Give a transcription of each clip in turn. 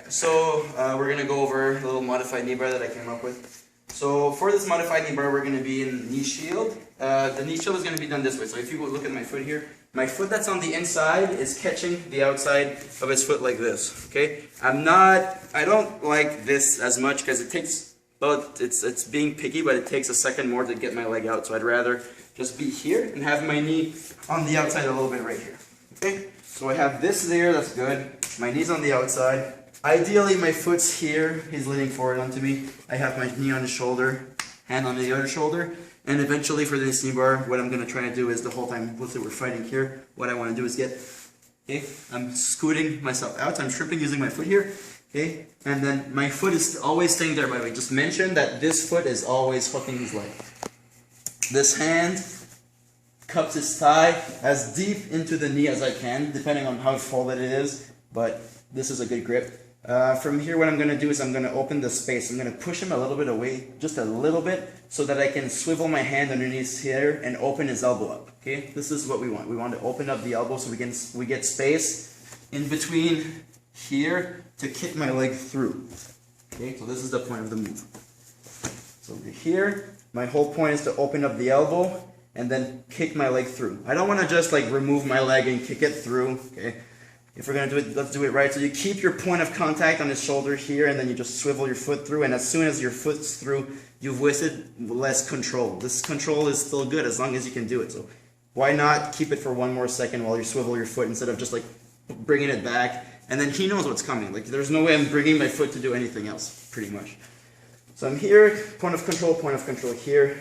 so we're going to go over a little modified knee bar that I came up with. So for this modified knee bar, we're going to be in knee shield. The knee shield is going to be done this way. So if you look at my foot here, my foot that's on the inside is catching the outside of his foot like this. Okay, I don't like this as much because it takes, well, it's being picky, but it takes a second more to get my leg out. So I'd rather just be here and have my knee on the outside a little bit right here. Okay, so I have this there, that's good. My knee's on the outside. Ideally, my foot's here. He's leaning forward onto me. I have my knee on his shoulder, hand on the other shoulder. And eventually for this knee bar, what I'm going to try to do is the whole time, let's say we're fighting here, what I want to do is I'm scooting myself out. I'm shrimping using my foot here. Okay, and then my foot is always staying there, by the way. Just mention that this foot is always hooking his leg. This hand cups his thigh as deep into the knee as I can, depending on how folded it is, but this is a good grip. From here, what I'm going to do is I'm going to open the space. I'm going to push him a little bit away, just a little bit, so that I can swivel my hand underneath here and open his elbow up. Okay, this is what we want. We want to open up the elbow so we get space in between here to kick my leg through. Okay, so this is the point of the move. So over here, my whole point is to open up the elbow and then kick my leg through. I don't want to just like remove my leg and kick it through. Okay. If we're going to do it, let's do it right. So you keep your point of contact on his shoulder here, and then you just swivel your foot through, and as soon as your foot's through, you've wasted less control. This control is still good as long as you can do it. So why not keep it for one more second while you swivel your foot instead of just like bringing it back, and then he knows what's coming. Like there's no way I'm bringing my foot to do anything else, pretty much. So I'm here, point of control here,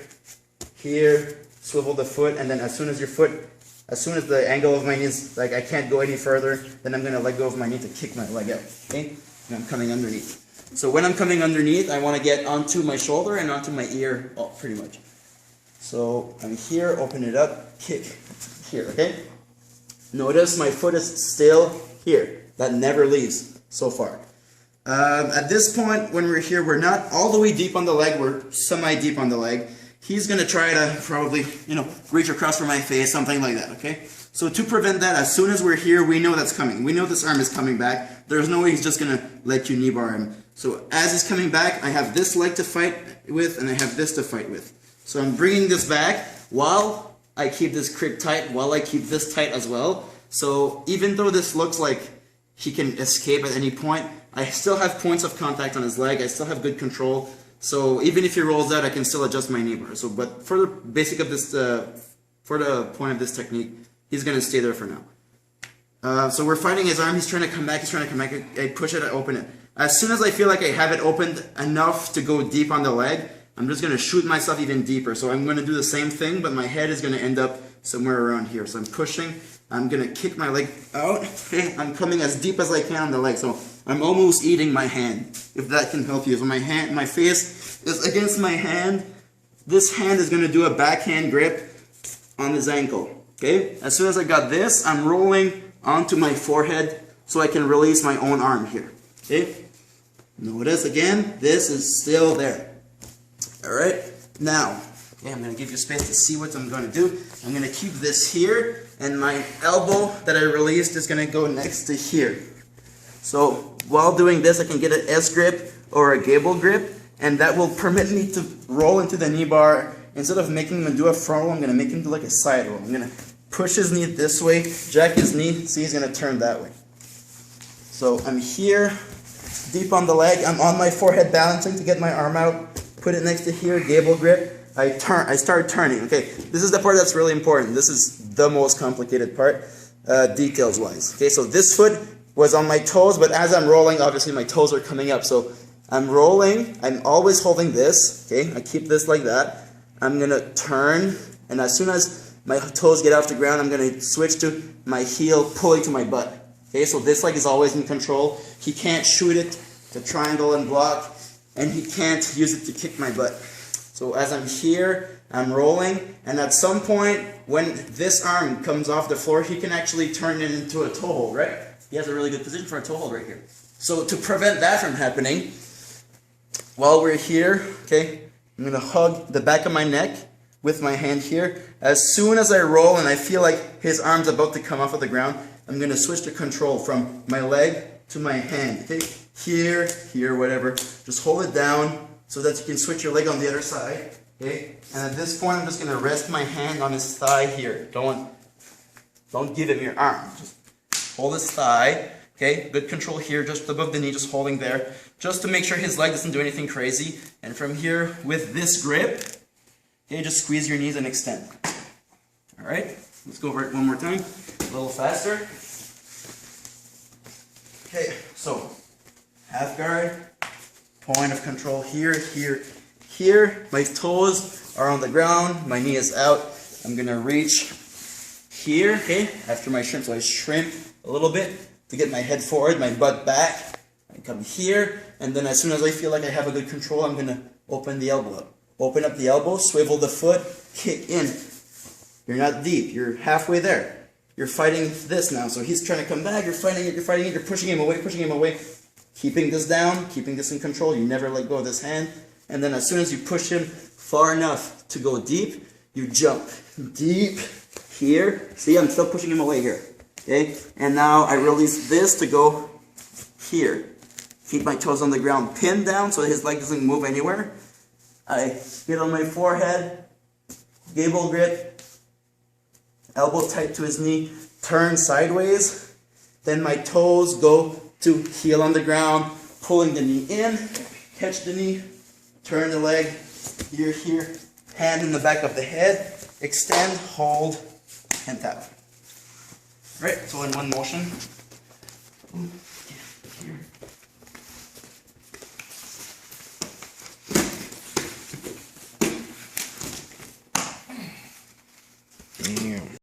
here, swivel the foot, and then as soon as the angle of my knee is, like I can't go any further, then I'm going to let go of my knee to kick my leg out, okay? And I'm coming underneath. So when I'm coming underneath, I want to get onto my shoulder and onto my ear, pretty much. So I'm here, open it up, kick here, okay? Notice my foot is still here. That never leaves so far. At this point, when we're here, we're not all the way deep on the leg, we're semi-deep on the leg. He's going to try to probably, reach across for my face, something like that, okay? So to prevent that, as soon as we're here, we know that's coming. We know this arm is coming back. There's no way he's just going to let you knee bar him. So as he's coming back, I have this leg to fight with, and I have this to fight with. So I'm bringing this back while I keep this grip tight, while I keep this tight as well. So even though this looks like he can escape at any point, I still have points of contact on his leg. I still have good control. So even if he rolls out, I can still adjust my knee bar. So, but for the basic of this, for the point of this technique, he's going to stay there for now. So we're fighting his arm. He's trying to come back. I push it. I open it. As soon as I feel like I have it opened enough to go deep on the leg, I'm just going to shoot myself even deeper. So I'm going to do the same thing, but my head is going to end up somewhere around here. So I'm pushing. I'm going to kick my leg out. I'm coming as deep as I can on the leg. So I'm almost eating my hand, if that can help you. So my face is against my hand. This hand is going to do a backhand grip on his ankle. Okay? As soon as I got this, I'm rolling onto my forehead so I can release my own arm here. Okay? Notice again, this is still there. Alright? Now, I'm going to give you space to see what I'm going to do. I'm going to keep this here, and my elbow that I released is going to go next to here. So while doing this, I can get an S grip or a gable grip, and that will permit me to roll into the knee bar. Instead of making him do a front roll, I'm going to make him do like a side roll. I'm going to push his knee this way, jack his knee, see he's going to turn that way. So I'm here, deep on the leg. I'm on my forehead balancing to get my arm out. Put it next to here, gable grip. I start turning. Okay, this is the part that's really important. This is the most complicated part, details-wise. Okay, so this foot was on my toes, but as I'm rolling, obviously my toes are coming up. So I'm rolling. I'm always holding this. Okay, I keep this like that. I'm gonna turn, and as soon as my toes get off the ground, I'm gonna switch to my heel pulling to my butt. Okay, so this leg is always in control. He can't shoot it to triangle and block, and he can't use it to kick my butt. So as I'm here, I'm rolling, and at some point, when this arm comes off the floor, he can actually turn it into a toe hold, right? He has a really good position for a toe hold right here. So to prevent that from happening, while we're here, okay, I'm going to hug the back of my neck with my hand here. As soon as I roll and I feel like his arm's about to come off of the ground, I'm going to switch the control from my leg to my hand. Okay, here, here, whatever. Just hold it down so that you can switch your leg on the other side. Okay, and at this point, I'm just gonna rest my hand on his thigh here. Don't give him your arm. Just hold his thigh. Okay, good control here, just above the knee, just holding there, just to make sure his leg doesn't do anything crazy. And from here, with this grip, okay, just squeeze your knees and extend. All right, let's go over it one more time, a little faster. Okay, so half guard, point of control here, here, here. My toes are on the ground, my knee is out. I'm gonna reach here, okay, after my shrimp. So I shrimp a little bit to get my head forward, my butt back. I come here, and then as soon as I feel like I have a good control, I'm gonna open the elbow up. Open up the elbow, swivel the foot, kick in. You're not deep, you're halfway there. You're fighting this now, so he's trying to come back, you're fighting it, you're pushing him away. Keeping this down, keeping this in control, you never let go of this hand. And then as soon as you push him far enough to go deep, you jump. Deep, here. See, I'm still pushing him away here. Okay? And now I release this to go here. Keep my toes on the ground, pin down so his leg doesn't move anywhere. I get on my forehead, gable grip, elbow tight to his knee, turn sideways. Then my toes go to heel on the ground, pulling the knee in, catch the knee, turn the leg, here, here, hand in the back of the head, extend, hold, and tap. Right, so in one motion.